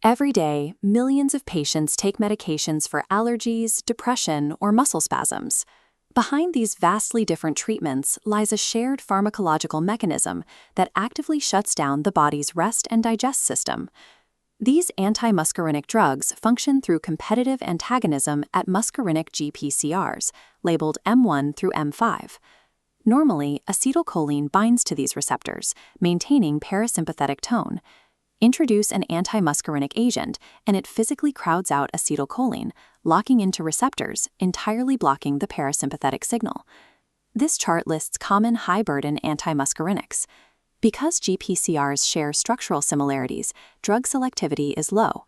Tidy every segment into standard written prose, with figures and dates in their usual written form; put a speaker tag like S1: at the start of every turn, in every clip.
S1: Every day, millions of patients take medications for allergies, depression, or muscle spasms. Behind these vastly different treatments lies a shared pharmacological mechanism that actively shuts down the body's rest and digest system. These antimuscarinic drugs function through competitive antagonism at muscarinic GPCRs, labeled M1 through M5. Normally, acetylcholine binds to these receptors, maintaining parasympathetic tone. Introduce an antimuscarinic agent, and it physically crowds out acetylcholine, locking into receptors, entirely blocking the parasympathetic signal. This chart lists common high-burden antimuscarinics. Because GPCRs share structural similarities, drug selectivity is low.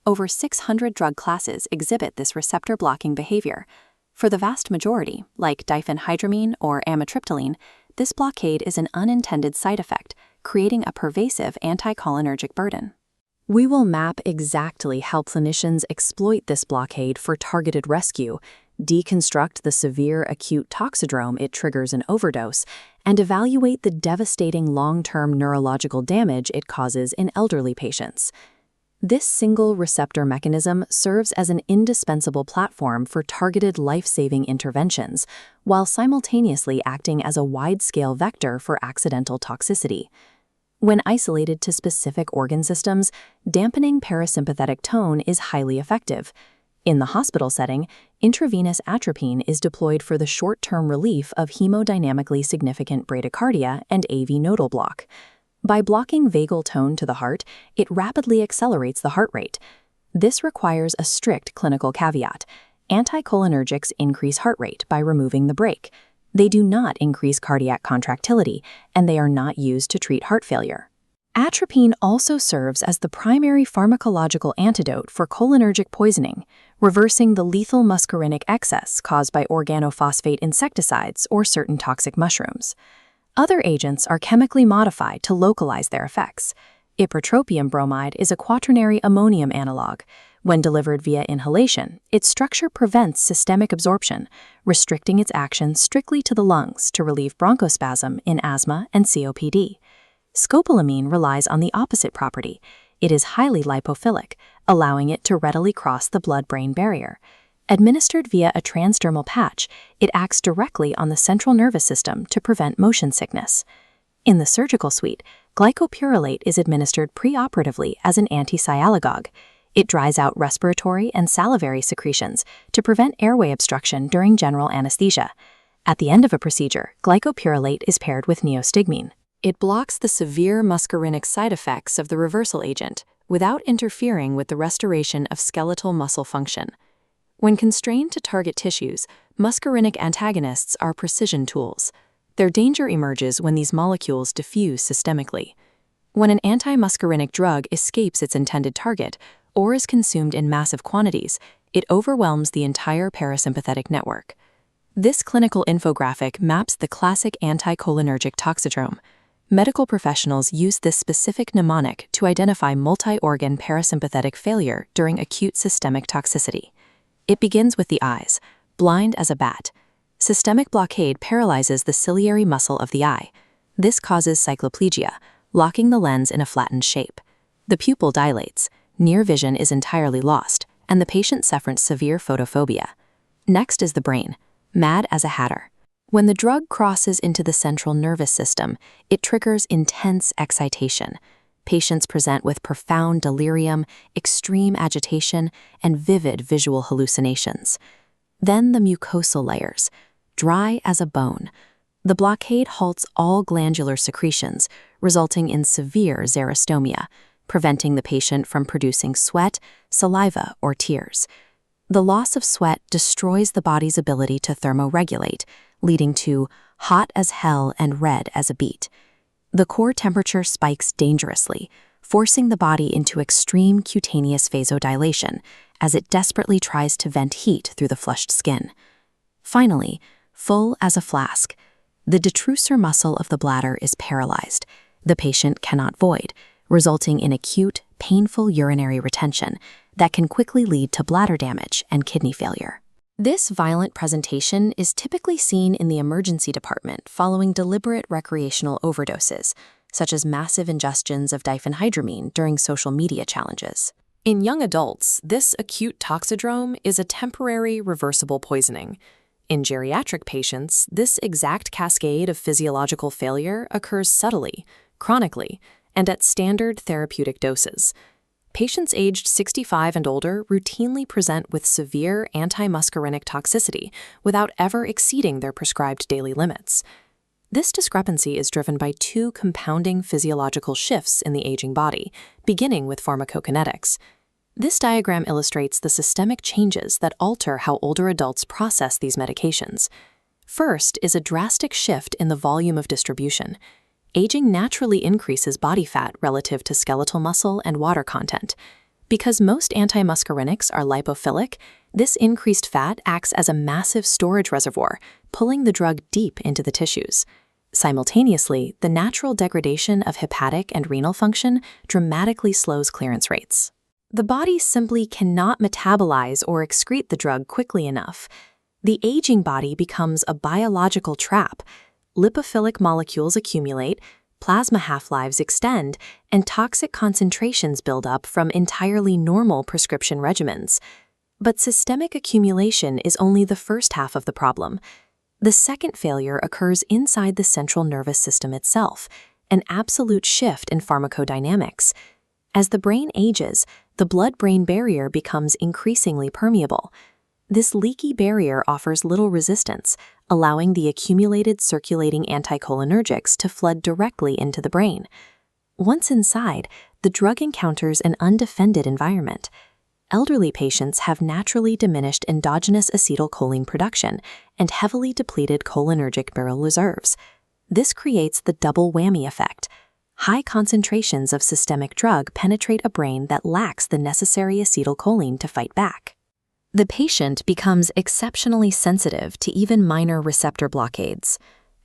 S1: Over 600 drug classes exhibit this receptor-blocking behavior. For the vast majority, like diphenhydramine or amitriptyline, this blockade is an unintended side effect, creating a pervasive anticholinergic burden. We will map exactly how clinicians exploit this blockade for targeted rescue, deconstruct the severe acute toxidrome it triggers an overdose, and evaluate the devastating long-term neurological damage it causes in elderly patients. This single receptor mechanism serves as an indispensable platform for targeted life-saving interventions, while simultaneously acting as a wide-scale vector for accidental toxicity. When isolated to specific organ systems, dampening parasympathetic tone is highly effective. In the hospital setting, intravenous atropine is deployed for the short-term relief of hemodynamically significant bradycardia and AV nodal block. By blocking vagal tone to the heart, it rapidly accelerates the heart rate. This requires a strict clinical caveat. Anticholinergics increase heart rate by removing the brake. They do not increase cardiac contractility, and they are not used to treat heart failure. Atropine also serves as the primary pharmacological antidote for cholinergic poisoning, reversing the lethal muscarinic excess caused by organophosphate insecticides or certain toxic mushrooms. Other agents are chemically modified to localize their effects. Ipratropium bromide is a quaternary ammonium analog. When delivered via inhalation, its structure prevents systemic absorption, restricting its action strictly to the lungs to relieve bronchospasm in asthma and COPD. Scopolamine relies on the opposite property. It is highly lipophilic, allowing it to readily cross the blood-brain barrier. Administered via a transdermal patch, it acts directly on the central nervous system to prevent motion sickness. In the surgical suite, glycopyrrolate is administered preoperatively as an anti-sialagogue. It dries out respiratory and salivary secretions to prevent airway obstruction during general anesthesia. At the end of a procedure, glycopyrrolate is paired with neostigmine. It blocks the severe muscarinic side effects of the reversal agent without interfering with the restoration of skeletal muscle function. When constrained to target tissues, muscarinic antagonists are precision tools. Their danger emerges when these molecules diffuse systemically. When an antimuscarinic drug escapes its intended target or is consumed in massive quantities, it overwhelms the entire parasympathetic network. This clinical infographic maps the classic anticholinergic toxidrome. Medical professionals use this specific mnemonic to identify multi-organ parasympathetic failure during acute systemic toxicity. It begins with the eyes, blind as a bat. Systemic blockade paralyzes the ciliary muscle of the eye. This causes cycloplegia, locking the lens in a flattened shape. The pupil dilates, near vision is entirely lost, and the patient suffers severe photophobia. Next is the brain, mad as a hatter. When the drug crosses into the central nervous system, it triggers intense excitation. Patients present with profound delirium, extreme agitation, and vivid visual hallucinations. Then the mucosal layers, dry as a bone. The blockade halts all glandular secretions, resulting in severe xerostomia, preventing the patient from producing sweat, saliva, or tears. The loss of sweat destroys the body's ability to thermoregulate, leading to hot as hell and red as a beet. The core temperature spikes dangerously, forcing the body into extreme cutaneous vasodilation as it desperately tries to vent heat through the flushed skin. Finally, full as a flask, the detrusor muscle of the bladder is paralyzed. The patient cannot void, resulting in acute, painful urinary retention that can quickly lead to bladder damage and kidney failure. This violent presentation is typically seen in the emergency department following deliberate recreational overdoses, such as massive ingestions of diphenhydramine during social media challenges. In young adults, this acute toxidrome is a temporary reversible poisoning. In geriatric patients, this exact cascade of physiological failure occurs subtly, chronically, and at standard therapeutic doses. Patients aged 65 and older routinely present with severe antimuscarinic toxicity without ever exceeding their prescribed daily limits. This discrepancy is driven by two compounding physiological shifts in the aging body, beginning with pharmacokinetics. This diagram illustrates the systemic changes that alter how older adults process these medications. First is a drastic shift in the volume of distribution. Aging naturally increases body fat relative to skeletal muscle and water content. Because most antimuscarinics are lipophilic, this increased fat acts as a massive storage reservoir, pulling the drug deep into the tissues. Simultaneously, the natural degradation of hepatic and renal function dramatically slows clearance rates. The body simply cannot metabolize or excrete the drug quickly enough. The aging body becomes a biological trap. Lipophilic molecules accumulate, plasma half-lives extend, and toxic concentrations build up from entirely normal prescription regimens. But systemic accumulation is only the first half of the problem. The second failure occurs inside the central nervous system itself, an absolute shift in pharmacodynamics. As the brain ages, the blood-brain barrier becomes increasingly permeable. This leaky barrier offers little resistance, allowing the accumulated circulating anticholinergics to flood directly into the brain. Once inside, the drug encounters an undefended environment. Elderly patients have naturally diminished endogenous acetylcholine production and heavily depleted cholinergic barrel reserves. This creates the double whammy effect. High concentrations of systemic drug penetrate a brain that lacks the necessary acetylcholine to fight back. The patient becomes exceptionally sensitive to even minor receptor blockades.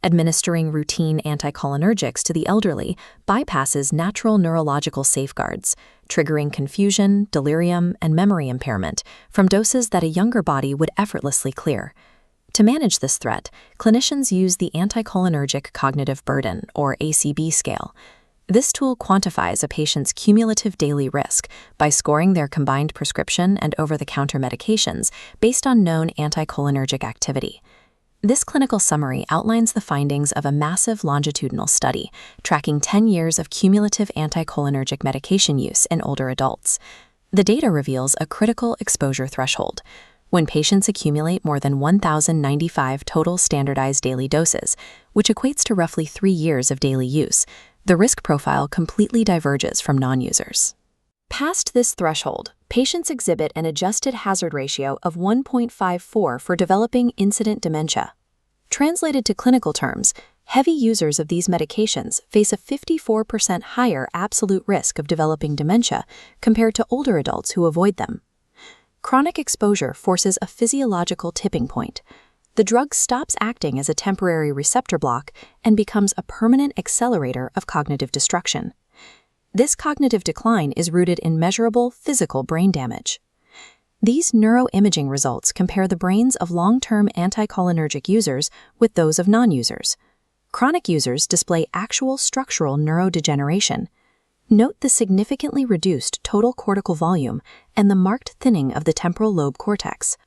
S1: Administering routine anticholinergics to the elderly bypasses natural neurological safeguards, triggering confusion, delirium, and memory impairment from doses that a younger body would effortlessly clear. To manage this threat, clinicians use the Anticholinergic Cognitive Burden, or ACB scale. This tool quantifies a patient's cumulative daily risk by scoring their combined prescription and over-the-counter medications based on known anticholinergic activity. This clinical summary outlines the findings of a massive longitudinal study tracking 10 years of cumulative anticholinergic medication use in older adults. The data reveals a critical exposure threshold. When patients accumulate more than 1,095 total standardized daily doses, which equates to roughly 3 years of daily use, the risk profile completely diverges from non-users. Past this threshold, patients exhibit an adjusted hazard ratio of 1.54 for developing incident dementia. Translated to clinical terms, heavy users of these medications face a 54% higher absolute risk of developing dementia compared to older adults who avoid them. Chronic exposure forces a physiological tipping point. The drug stops acting as a temporary receptor block and becomes a permanent accelerator of cognitive destruction. This cognitive decline is rooted in measurable physical brain damage. These neuroimaging results compare the brains of long-term anticholinergic users with those of non-users. Chronic users display actual structural neurodegeneration. Note the significantly reduced total cortical volume and the marked thinning of the temporal lobe cortex.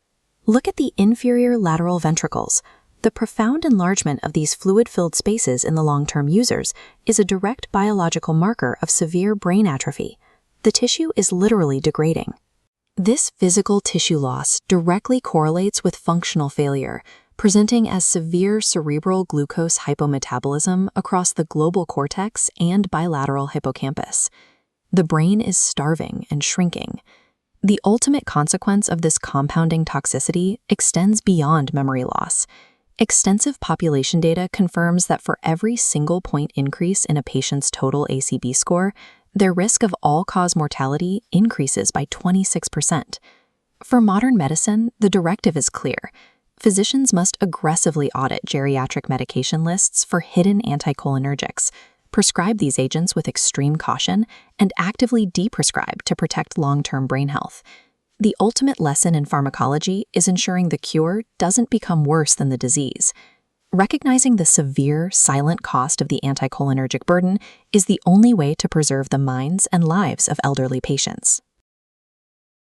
S1: Look at the inferior lateral ventricles. The profound enlargement of these fluid-filled spaces in the long-term users is a direct biological marker of severe brain atrophy. The tissue is literally degrading. This physical tissue loss directly correlates with functional failure, presenting as severe cerebral glucose hypometabolism across the global cortex and bilateral hippocampus. The brain is starving and shrinking. The ultimate consequence of this compounding toxicity extends beyond memory loss. Extensive population data confirms that for every single point increase in a patient's total ACB score, their risk of all-cause mortality increases by 26%. For modern medicine, the directive is clear. Physicians must aggressively audit geriatric medication lists for hidden anticholinergics, prescribe these agents with extreme caution, and actively deprescribe to protect long-term brain health. The ultimate lesson in pharmacology is ensuring the cure doesn't become worse than the disease. Recognizing the severe, silent cost of the anticholinergic burden is the only way to preserve the minds and lives of elderly patients.